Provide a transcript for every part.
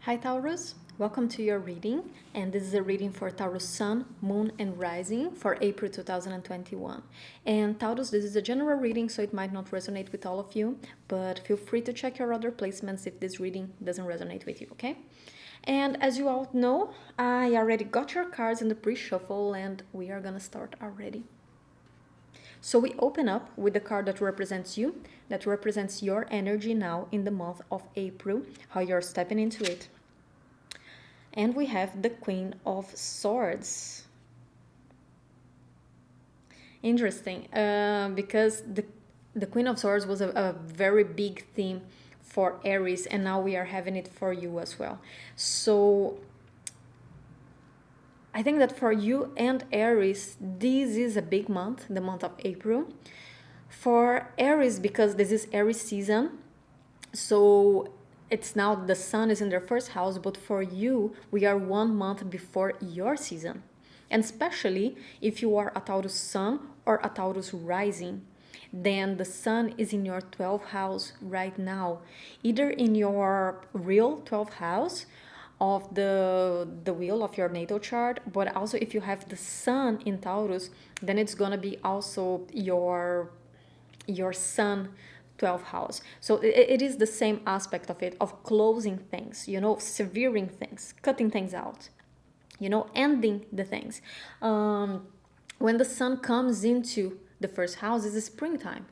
Hi Taurus, welcome to your reading, and this is a reading for Taurus Sun, Moon and Rising for April 2021. And Taurus, this is a general reading, so it might not resonate with all of you, but feel free to check your other placements if this reading doesn't resonate with you, okay? And as you all know, I already got your cards in the pre-shuffle and we are gonna start already. So we open up with the card that represents you, that represents your energy now in the month of April, how you're stepping into it. And we have the Queen of Swords. Interesting, because the Queen of Swords was a very big theme for Aries, and now we are having it for you as well. So I think that for you and Aries, this is a big month, the month of April. For Aries, because this is Aries season, so it's now the sun is in their first house, but for you, we are 1 month before your season. And especially if you are a Taurus sun or a Taurus rising, then the sun is in your 12th house right now, either in your real 12th house of the wheel of your natal chart, but also if you have the sun in Taurus, then it's gonna be also your sun 12th house. So it is the same aspect of it, of closing things, severing things, cutting things out, ending the things. When the sun comes into the first house, it's springtime,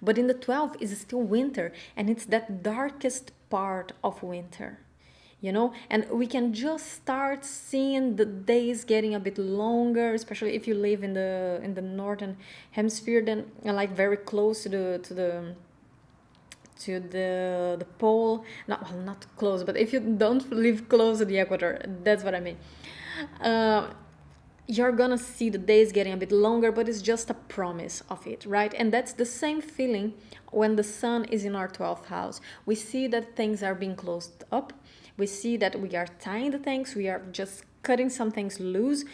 but in the 12th is still winter, and it's that darkest part of winter. And we can just start seeing the days getting a bit longer, especially if you live in the northern hemisphere, then like very close to the pole. Not close, but if you don't live close to the equator, that's what I mean. You're gonna see the days getting a bit longer, but it's just a promise of it, right? And that's the same feeling when the sun is in our 12th house. We see that things are being closed up. We see that we are tying the things, we are just cutting some things loose,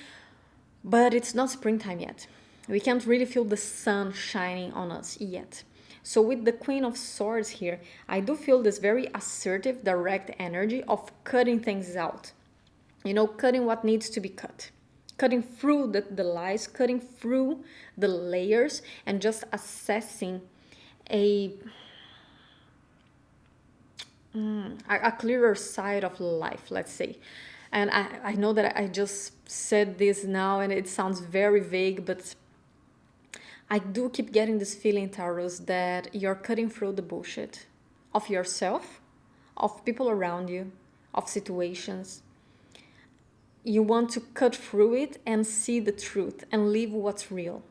but it's not springtime yet. We can't really feel the sun shining on us yet. So with the Queen of Swords here, I do feel this very assertive, direct energy of cutting things out. Cutting what needs to be cut. Cutting through the lies, cutting through the layers, and just assessing a clearer side of life, let's say. And I know that I just said this now and it sounds very vague, but I do keep getting this feeling, Taurus, that you're cutting through the bullshit of yourself, of people around you, of situations. You want to cut through it and see the truth and live what's real,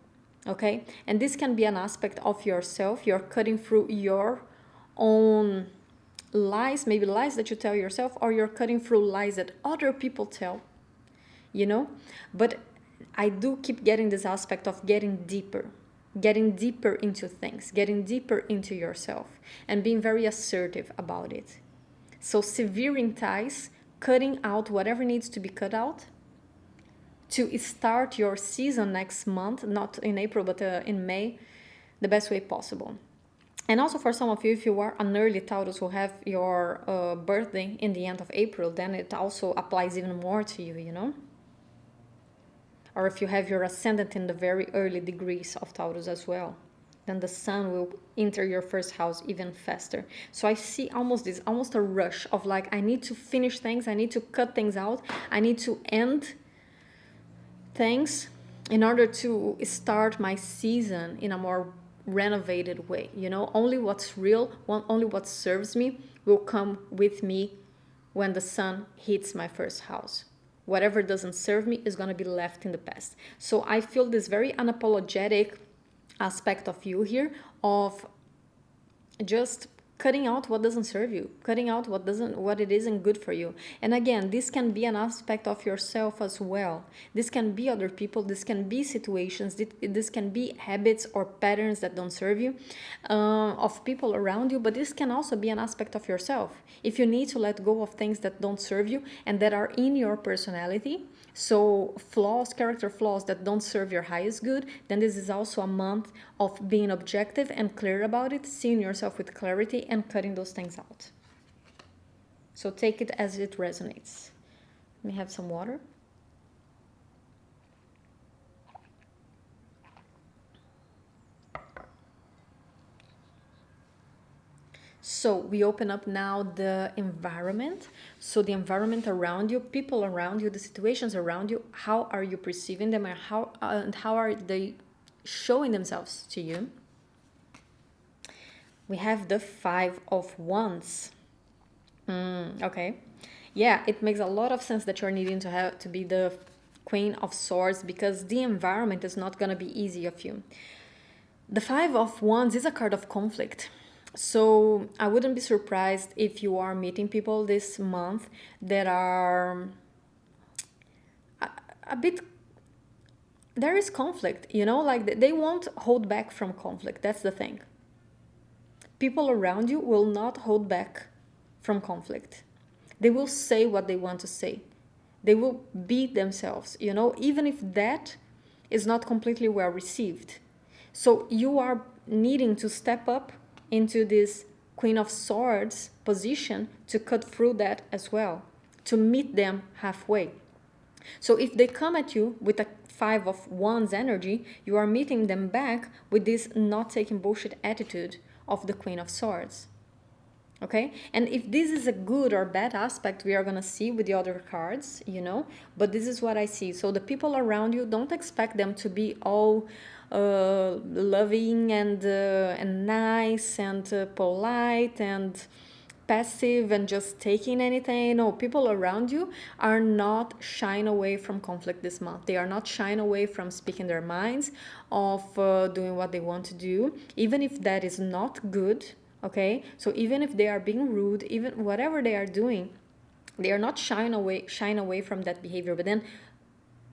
okay? And this can be an aspect of yourself. You're cutting through your own lies, maybe lies that you tell yourself, or you're cutting through lies that other people tell, But I do keep getting this aspect of getting deeper into things, getting deeper into yourself, and being very assertive about it. So severing ties, cutting out whatever needs to be cut out to start your season next month, not in April, but in May, the best way possible. And also for some of you, if you are an early Taurus who have your birthday in the end of April, then it also applies even more to you, Or if you have your ascendant in the very early degrees of Taurus as well, then the sun will enter your first house even faster. So I see almost a rush of like, I need to finish things, I need to cut things out, I need to end things in order to start my season in a more renovated way. Only what's real, only what serves me will come with me when the sun hits my first house. Whatever doesn't serve me is going to be left in the past. So I feel this very unapologetic aspect of you here, of just cutting out what doesn't serve you, cutting out what it isn't good for you. And again, this can be an aspect of yourself as well. This can be other people, this can be situations, this can be habits or patterns that don't serve you, of people around you, but this can also be an aspect of yourself. If you need to let go of things that don't serve you and that are in your personality, so character flaws that don't serve your highest good, then this is also a month of being objective and clear about it, seeing yourself with clarity and cutting those things out. So take it as it resonates. Let me have some water. So we open up now the environment. So the environment around you, people around you, the situations around you, how are you perceiving them, and how are they showing themselves to you? We have the Five of Wands. Okay. Yeah, it makes a lot of sense that you're needing to be the Queen of Swords, because the environment is not going to be easy of you. The Five of Wands is a card of conflict. So I wouldn't be surprised if you are meeting people this month that are a bit, there is conflict, like they won't hold back from conflict. That's the thing. People around you will not hold back from conflict. They will say what they want to say. They will be themselves, even if that is not completely well received. So you are needing to step up into this Queen of Swords position to cut through that as well, to meet them halfway. So if they come at you with a Five of Wands energy, you are meeting them back with this not taking bullshit attitude of the Queen of Swords. Okay, and if this is a good or bad aspect, we are gonna see with the other cards, but this is what I see. So the people around you, don't expect them to be all loving and nice and polite and passive and just taking anything. No, people around you are not shying away from conflict this month. They are not shying away from speaking their minds, of doing what they want to do, even if that is not good. Okay, so even if they are being rude, even whatever they are doing, they are not shying away from that behavior. But then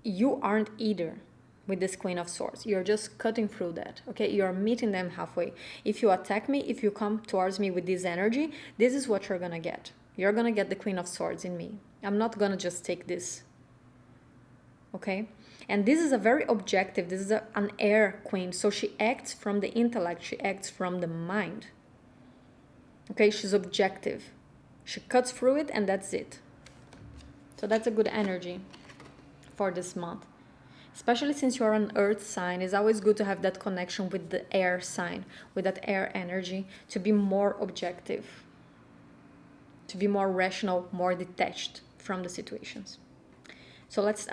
you aren't either with this Queen of Swords. You're just cutting through that. Okay, you're meeting them halfway. If you attack me, if you come towards me with this energy, this is what you're gonna get. You're gonna get the Queen of Swords in me. I'm not gonna just take this. Okay, and this is a very objective, this is an air queen, so she acts from the intellect, she acts from the mind. Okay, she's objective. She cuts through it and that's it. So that's a good energy for this month. Especially since you are an earth sign, it's always good to have that connection with the air sign, with that air energy, to be more objective, to be more rational, more detached from the situations. So let's,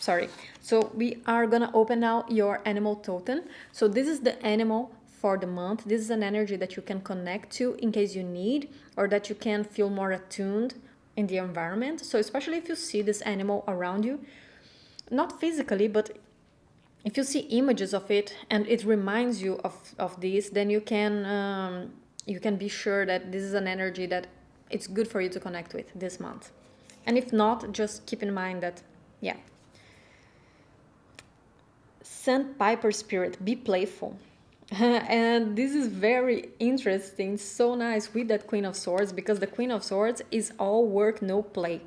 sorry. So we are gonna open now your animal totem. So this is the animal for the month. This is an energy that you can connect to in case you need, or that you can feel more attuned in the environment. So especially if you see this animal around you, not physically, but if you see images of it and it reminds you of this, then you can be sure that this is an energy that it's good for you to connect with this month. And if not, just keep in mind that, yeah. Sandpiper spirit, be playful. And this is very interesting, so nice with that Queen of Swords, because the Queen of Swords is all work, no play.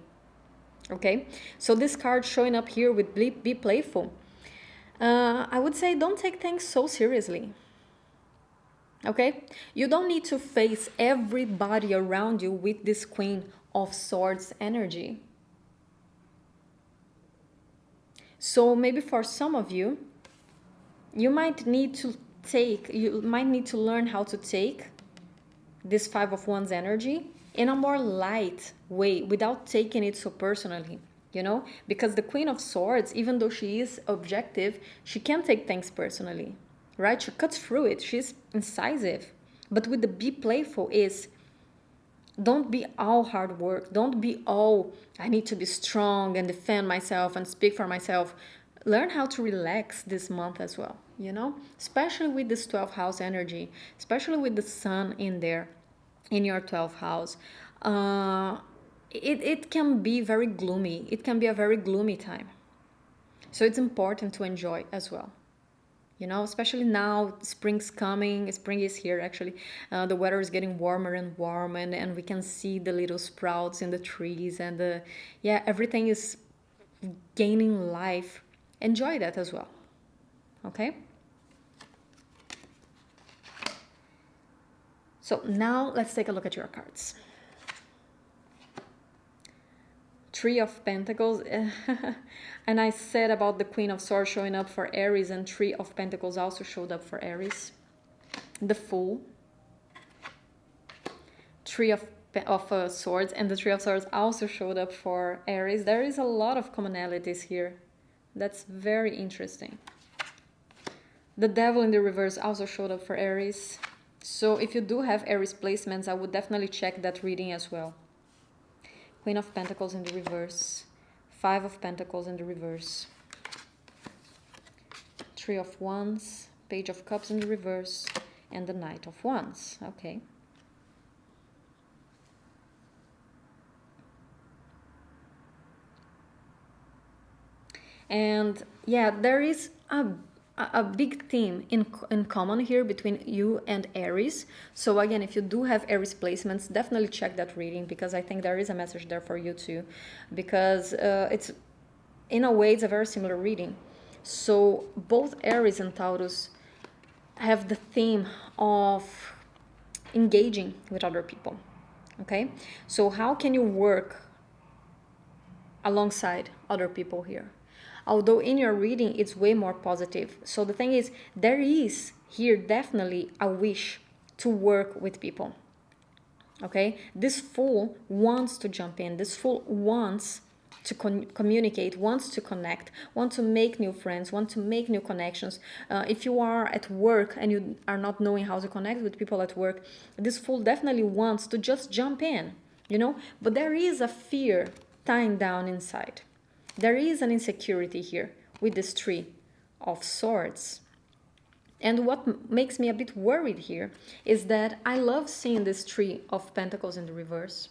Okay, so this card showing up here with be playful. I would say don't take things so seriously. Okay, you don't need to face everybody around you with this Queen of Swords energy. So maybe for some of you, you might need to learn how to take this Five of Wands energy in a more light way, without taking it so personally, because the Queen of Swords, even though she is objective, she can take things personally, right? She cuts through it, she's incisive. But with the be playful is, don't be all hard work, don't be all I need to be strong and defend myself and speak for myself. Learn how to relax this month as well, especially with this 12th house energy, especially with the sun in there, in your 12th house. It can be very gloomy. It can be a very gloomy time. So it's important to enjoy as well. Especially now, spring's coming. Spring is here, actually. The weather is getting warmer and warm, and we can see the little sprouts in the trees, and everything is gaining life. Enjoy that as well. Okay? So now let's take a look at your cards. Three of Pentacles. And I said about the Queen of Swords showing up for Aries, and Three of Pentacles also showed up for Aries. The Fool. Three of Swords, and the Three of Swords also showed up for Aries. There is a lot of commonalities here. That's very interesting. The Devil in the reverse also showed up for Aries. So if you do have Aries placements, I would definitely check that reading as well. Queen of Pentacles in the reverse. Five of Pentacles in the reverse. Three of Wands. Page of Cups in the reverse. And the Knight of Wands. Okay. And yeah, there is a big theme in common here between you and Aries. So again, if you do have Aries placements, definitely check that reading, because I think there is a message there for you too, because it's, in a way, it's a very similar reading. So both Aries and Taurus have the theme of engaging with other people. Okay, so how can you work alongside other people here? Although in your reading it's way more positive. So the thing is, there is here definitely a wish to work with people. Okay, this Fool wants to jump in. This Fool wants to communicate, wants to connect, wants to make new friends, wants to make new connections. If you are at work and you are not knowing how to connect with people at work, this Fool definitely wants to just jump in, you know. But there is a fear tying down inside. There is an insecurity here with this Three of Swords. And what makes me a bit worried here is that I love seeing this Three of Pentacles in the reverse.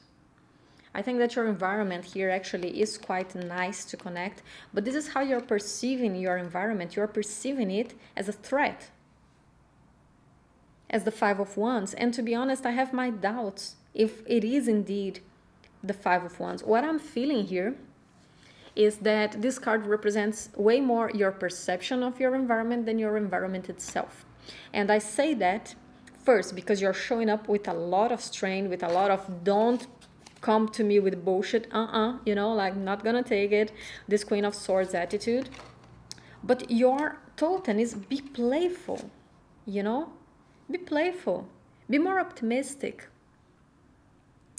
I think that your environment here actually is quite nice to connect, but this is how you're perceiving your environment. You're perceiving it as a threat, as the Five of Wands. And to be honest, I have my doubts if it is indeed the Five of Wands. What I'm feeling here is that this card represents way more your perception of your environment than your environment itself. And I say that first because you're showing up with a lot of strain, with a lot of don't come to me with bullshit, you know, like not gonna take it, this Queen of Swords attitude. But your totem is be playful, you know, be playful, be more optimistic,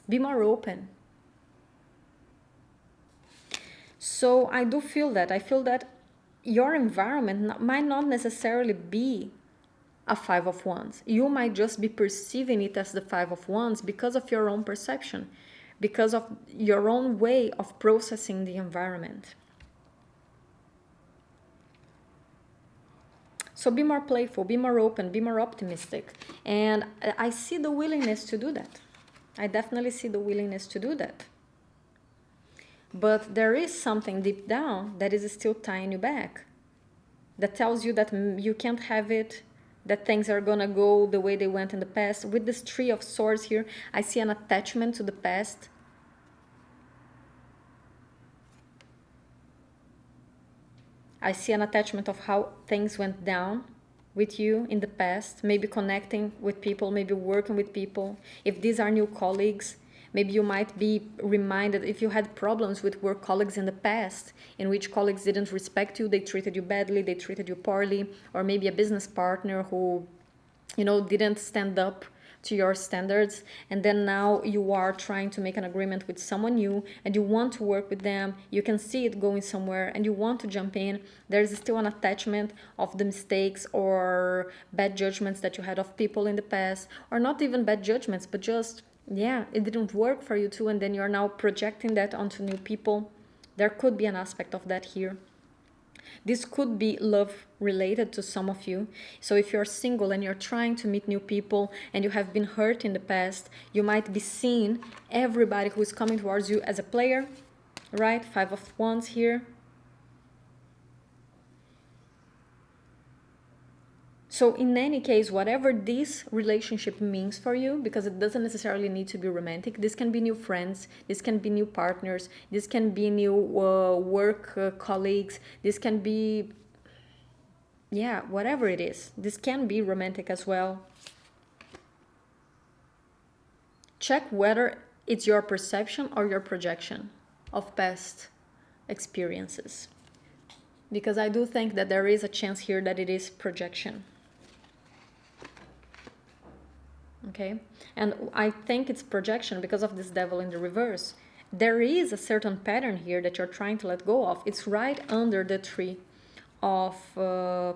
be more open. So I do feel that. I feel that your environment might not necessarily be a Five of Wands. You might just be perceiving it as the Five of Wands because of your own perception, because of your own way of processing the environment. So be more playful, be more open, be more optimistic. And I see the willingness to do that. I definitely see the willingness to do that. But there is something deep down that is still tying you back, that tells you that you can't have it, that things are gonna go the way they went in the past. With this Three of Swords here, I see an attachment to the past. I see an attachment of how things went down with you in the past, maybe connecting with people, maybe working with people. If these are new colleagues, maybe you might be reminded if you had problems with work colleagues in the past, in which colleagues didn't respect you, they treated you badly, they treated you poorly, or maybe a business partner who, you know, didn't stand up to your standards, and then now you are trying to make an agreement with someone new and you want to work with them, you can see it going somewhere and you want to jump in. There's still an attachment of the mistakes or bad judgments that you had of people in the past, or not even bad judgments, but just, yeah, it didn't work for you too, and then you're now projecting that onto new people. There could be an aspect of that here. This could be love related to some of you. So if you're single and you're trying to meet new people and you have been hurt in the past, you might be seeing everybody who is coming towards you as a player, right? Five of Wands here. So in any case, whatever this relationship means for you, because it doesn't necessarily need to be romantic, this can be new friends, this can be new partners, this can be new work colleagues, this can be, yeah, whatever it is. This can be romantic as well. Check whether it's your perception or your projection. of past experiences. Because I do think that there is a chance here that it is projection. Okay? And I think it's projection because of this devil in the reverse. There is a certain pattern here that you're trying to let go of. It's right under the Three of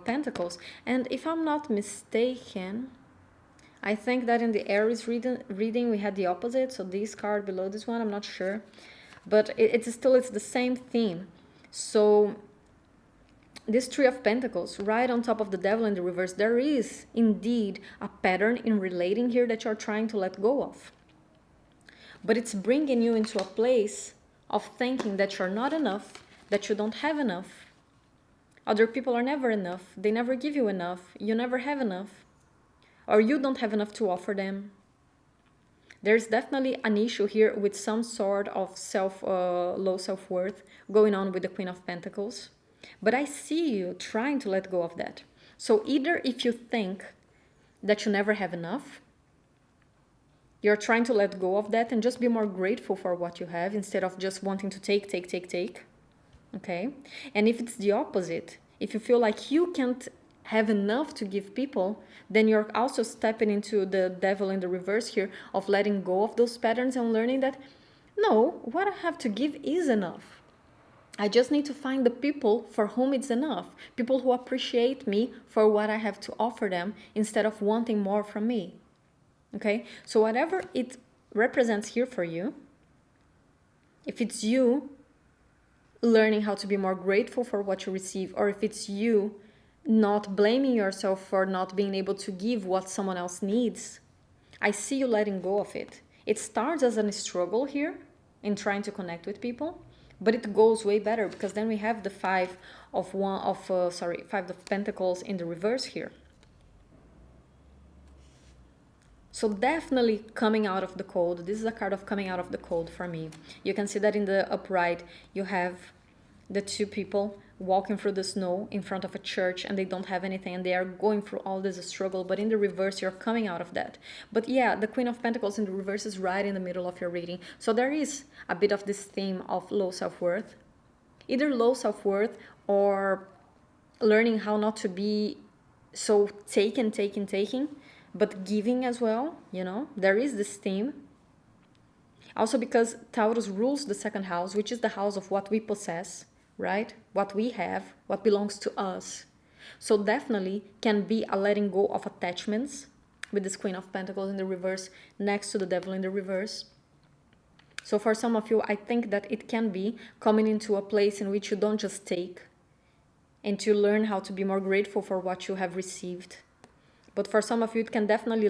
Pentacles. And if I'm not mistaken, I think that in the Aries reading we had the opposite. So this card below this one, I'm not sure. But it's the same theme. So this Three of Pentacles, right on top of the devil in the reverse, there is indeed a pattern in relating here that you're trying to let go of. But it's bringing you into a place of thinking that you're not enough, that you don't have enough. Other people are never enough. They never give you enough. You never have enough. Or you don't have enough to offer them. There's definitely an issue here with some sort of low self-worth going on with the Queen of Pentacles. But I see you trying to let go of that. So either if you think that you never have enough, you're trying to let go of that and just be more grateful for what you have instead of just wanting to take. Okay? And if it's the opposite, if you feel like you can't have enough to give people, then you're also stepping into the devil in the reverse here of letting go of those patterns and learning that, no, what I have to give is enough. I just need to find the people for whom it's enough. People who appreciate me for what I have to offer them instead of wanting more from me. Okay? So whatever it represents here for you, if it's you learning how to be more grateful for what you receive, or if it's you not blaming yourself for not being able to give what someone else needs, I see you letting go of it. It starts as a struggle here in trying to connect with people, but it goes way better because then we have the Five of Pentacles in the reverse here. So definitely coming out of the cold. This is a card of coming out of the cold for me. You can see that in the upright, you have the two people walking through the snow in front of a church and they don't have anything and they are going through all this struggle. But in the reverse, you're coming out of that. But yeah, the Queen of Pentacles in the reverse is right in the middle of your reading. So there is a bit of this theme of low self-worth. Either low self-worth or learning how not to be so taking, but giving as well, you know, there is this theme. Also because Taurus rules the second house, which is the house of what we possess, right? What we have, what belongs to us. So definitely can be a letting go of attachments with this Queen of Pentacles in the reverse next to the devil in the reverse. So for some of you, I think that it can be coming into a place in which you don't just take and to learn how to be more grateful for what you have received. But for some of you, it can definitely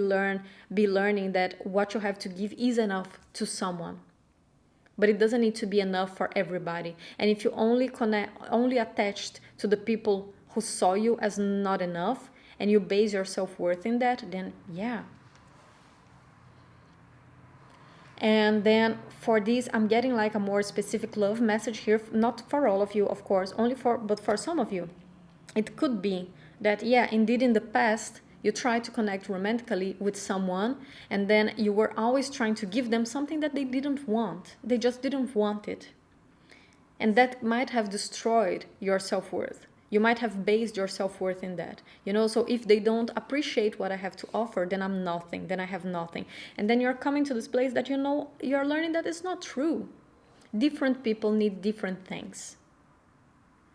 be learning that what you have to give is enough to someone. But it doesn't need to be enough for everybody. And if you only attached to the people who saw you as not enough, and you base your self-worth in that, then yeah. And then for this, I'm getting like a more specific love message here, not for all of you, of course, but for some of you. It could be that, yeah, indeed in the past, you tried to connect romantically with someone and then you were always trying to give them something that they didn't want. They just didn't want it. And that might have destroyed your self-worth. You might have based your self-worth in that. You know, so if they don't appreciate what I have to offer, then I'm nothing, then I have nothing. And then you're coming to this place that you know, you're learning that it's not true. Different people need different things.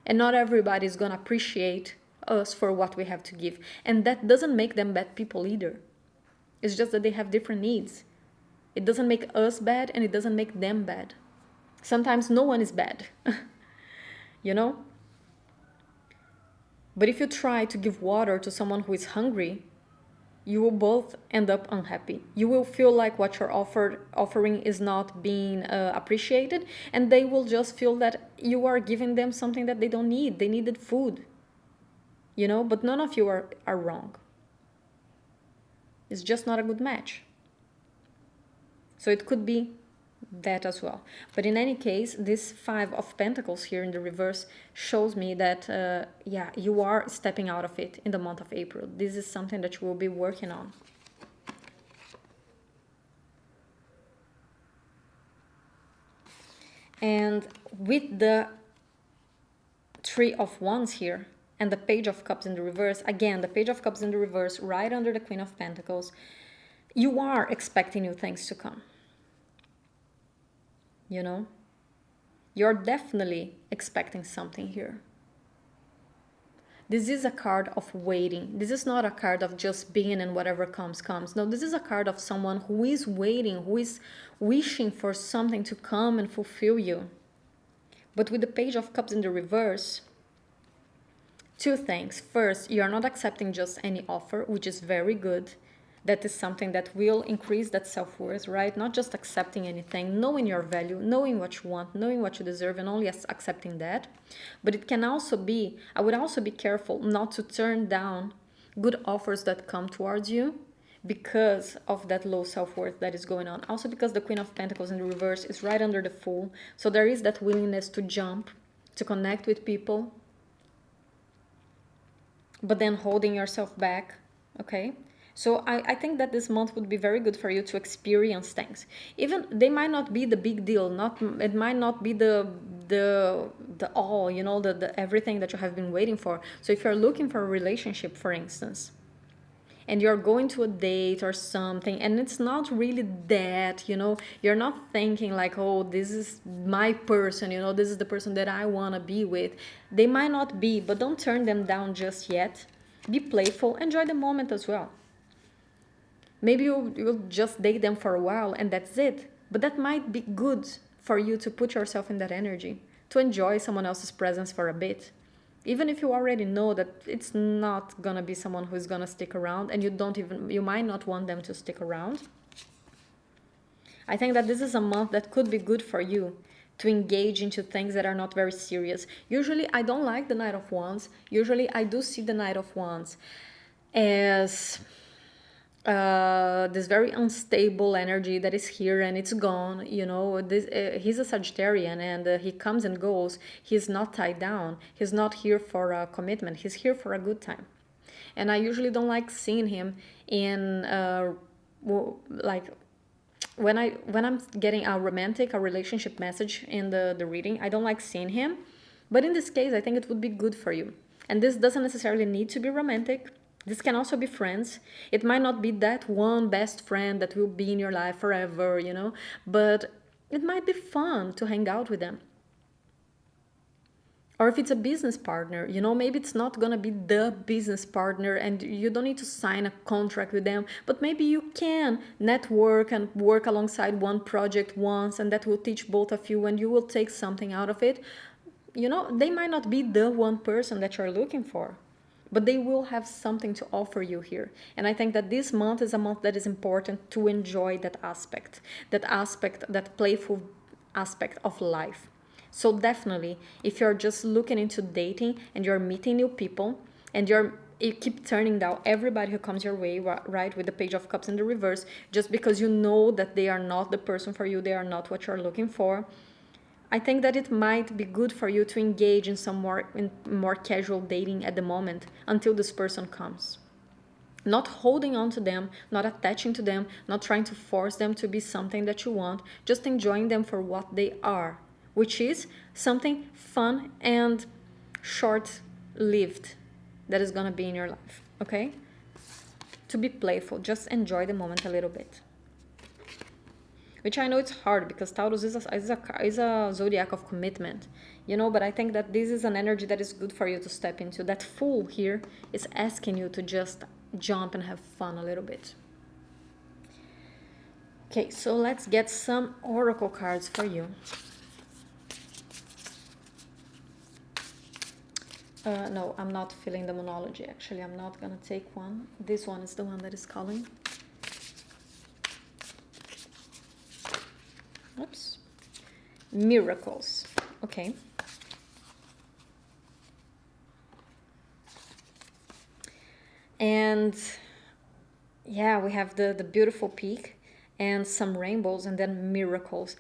And not everybody is going to appreciate us for what we have to give. And that doesn't make them bad people either. It's just that they have different needs. It doesn't make us bad and it doesn't make them bad. Sometimes no one is bad. You know? But if you try to give water to someone who is hungry, you will both end up unhappy. You will feel like what you're offering is not being appreciated, and they will just feel that you are giving them something that they don't need. They needed food. You know, but none of you are wrong. It's just not a good match. So it could be that as well. But in any case, this Five of Pentacles here in the reverse shows me that, yeah, you are stepping out of it in the month of April. This is something that you will be working on. And with the Three of Wands here and the Page of Cups in the reverse, again, the Page of Cups in the reverse, right under the Queen of Pentacles, you are expecting new things to come. You know? You're definitely expecting something here. This is a card of waiting. This is not a card of just being and whatever comes, comes. No, this is a card of someone who is waiting, who is wishing for something to come and fulfill you. But with the Page of Cups in the reverse, two things. First, you're not accepting just any offer, which is very good. That is something that will increase that self-worth, right? Not just accepting anything, knowing your value, knowing what you want, knowing what you deserve, and only accepting that. But it can also be, I would also be careful not to turn down good offers that come towards you because of that low self-worth that is going on. Also because the Queen of Pentacles in the reverse is right under the Fool. So there is that willingness to jump, to connect with people, but then holding yourself back, okay? So I think that this month would be very good for you to experience things. Even they might not be the big deal, it might not be the all, you know, the everything that you have been waiting for. So if you're looking for a relationship, for instance, and you're going to a date or something, and it's not really that, you know, you're not thinking like, oh, this is my person, you know, this is the person that I want to be with. They might not be, but don't turn them down just yet. Be playful, enjoy the moment as well. Maybe you'll just date them for a while and that's it. But that might be good for you to put yourself in that energy, to enjoy someone else's presence for a bit. Even if you already know that it's not gonna be someone who's gonna stick around, and you might not want them to stick around. I think that this is a month that could be good for you to engage into things that are not very serious. Usually I don't like the Knight of Wands. Usually I do see the Knight of Wands as this very unstable energy that is here and it's gone, you know. He's a Sagittarian, and he comes and goes. He's not tied down. He's not here for a commitment. He's here for a good time. And I usually don't like seeing him in like when I'm getting a relationship message in the reading. I don't like seeing him, but in this case I think it would be good for you. And this doesn't necessarily need to be romantic. This can also be friends. It might not be that one best friend that will be in your life forever, you know, but it might be fun to hang out with them. Or if it's a business partner, you know, maybe it's not gonna be the business partner and you don't need to sign a contract with them, but maybe you can network and work alongside one project once, and that will teach both of you and you will take something out of it. You know, they might not be the one person that you're looking for, but they will have something to offer you here. And I think that this month is a month that is important to enjoy that aspect, that playful aspect of life. So definitely, if you're just looking into dating and you're meeting new people and you keep turning down everybody who comes your way, right, with the Page of Cups in the reverse, just because you know that they are not the person for you, they are not what you're looking for, I think that it might be good for you to engage in some more casual dating at the moment until this person comes. Not holding on to them, not attaching to them, not trying to force them to be something that you want, just enjoying them for what they are, which is something fun and short-lived that is gonna be in your life, okay? To be playful, just enjoy the moment a little bit. Which I know it's hard because Taurus is a zodiac of commitment, you know, but I think that this is an energy that is good for you to step into. That Fool here is asking you to just jump and have fun a little bit. Okay, so let's get some oracle cards for you. No, I'm not feeling the monology. Actually, I'm not gonna take one. This one is the one that is calling. Oops. Miracles. Okay. And yeah, we have the beautiful peak and some rainbows and then miracles.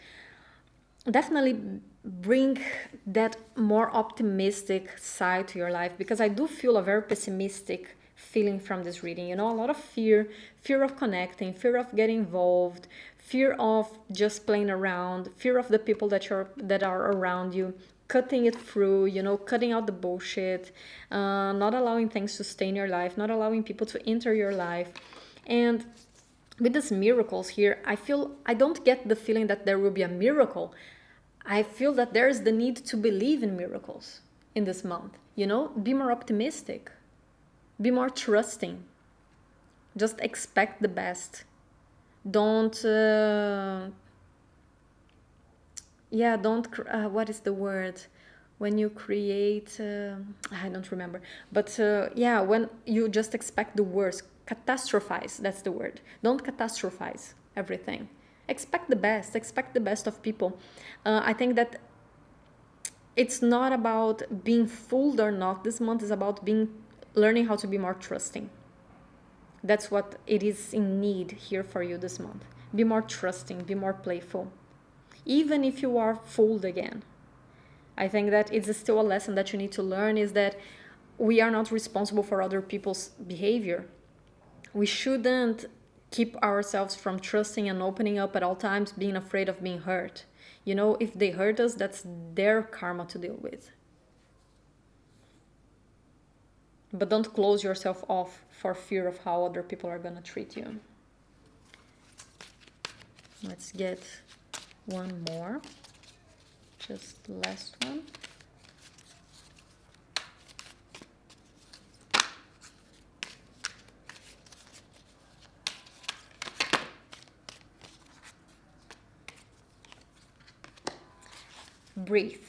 Definitely bring that more optimistic side to your life, because I do feel a very pessimistic feeling from this reading. You know, a lot of fear, fear of connecting, fear of getting involved, fear of just playing around, fear of the people that are around you, cutting it through, you know, cutting out the bullshit, not allowing things to stay in your life, not allowing people to enter your life. And with these miracles here, I don't get the feeling that there will be a miracle. I feel that there is the need to believe in miracles in this month. You know, be more optimistic, be more trusting, just expect the best. Don't what is the word when you create I don't remember, but when you just expect the worst, catastrophize, that's the word. Don't catastrophize everything. Expect the best of people. I think that it's not about being fooled or not. This month is about learning how to be more trusting. That's what it is in need here for you this month. Be more trusting, be more playful, even if you are fooled again. I think that it's still a lesson that you need to learn, is that we are not responsible for other people's behavior. We shouldn't keep ourselves from trusting and opening up at all times, being afraid of being hurt. You know, if they hurt us, that's their karma to deal with. But don't close yourself off for fear of how other people are gonna treat you. Let's get one more. Just the last one. Breathe.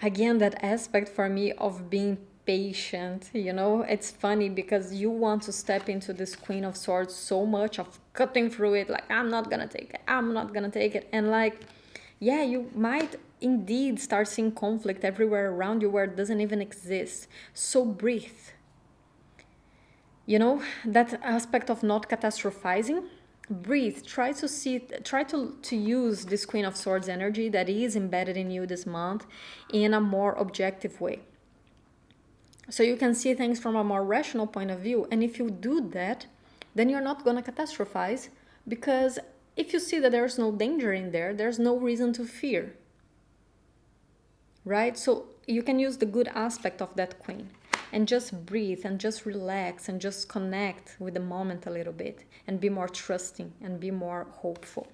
Again, that aspect for me of being patient, you know, it's funny because you want to step into this Queen of Swords so much, of cutting through it, like, I'm not gonna take it. And like, yeah, you might indeed start seeing conflict everywhere around you where it doesn't even exist. So breathe. You know, that aspect of not catastrophizing. Breathe. Try to use this Queen of Swords energy that is embedded in you this month in a more objective way, so you can see things from a more rational point of view. And if you do that, then you're not going to catastrophize, because if you see that there's no danger in there, there's no reason to fear, right? So you can use the good aspect of that Queen and just breathe and just relax and just connect with the moment a little bit and be more trusting and be more hopeful.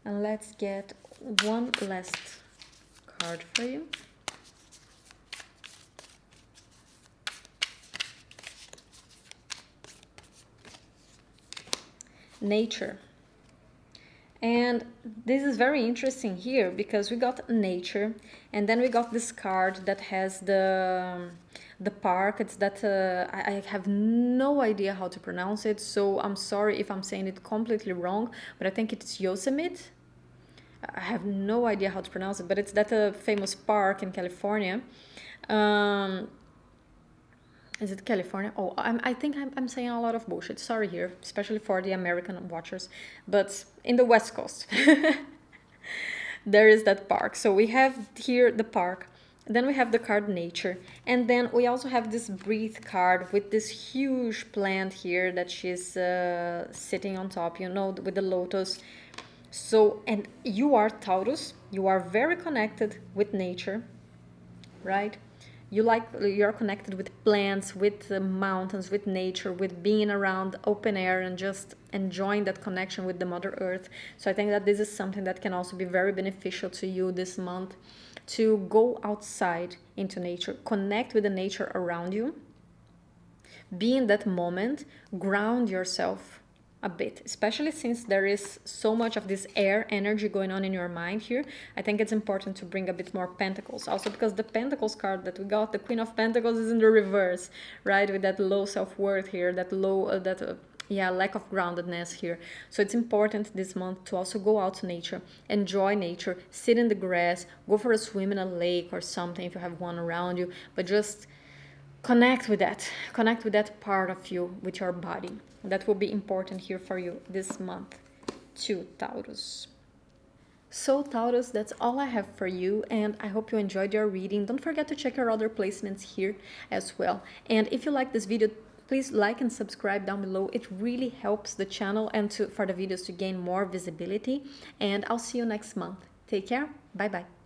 And let's get one last card for you. Nature. And this is very interesting here because we got nature, and then we got this card that has the park. It's that I have no idea how to pronounce it, so I'm sorry if I'm saying it completely wrong, but I think it's Yosemite. I have no idea how to pronounce it, but it's that famous park in California. Is it California? Oh, I think I'm saying a lot of bullshit. Sorry here, especially for the American watchers. But in the West Coast, there is that park. So we have here the park. Then we have the card nature. And then we also have this breathe card with this huge plant here that she's sitting on top, you know, with the lotus. So, and you are Taurus. You are very connected with nature, right? You're connected with plants, with the mountains, with nature, with being around open air and just enjoying that connection with the Mother Earth. So I think that this is something that can also be very beneficial to you this month, to go outside into nature, connect with the nature around you, be in that moment, ground yourself a bit, especially since there is so much of this air energy going on in your mind here. I think it's important to bring a bit more pentacles, also because the pentacles card that we got, the Queen of Pentacles, is in the reverse, right, with that low self-worth here, that low lack of groundedness here. So it's important this month to also go out to nature, enjoy nature, sit in the grass, go for a swim in a lake or something if you have one around you, but just connect with that part of you, with your body. That will be important here for you this month too, Taurus. So Taurus, that's all I have for you, and I hope you enjoyed your reading. Don't forget to check our other placements here as well. And if you like this video, please like and subscribe down below. It really helps the channel and for the videos to gain more visibility. And I'll see you next month. Take care. Bye bye.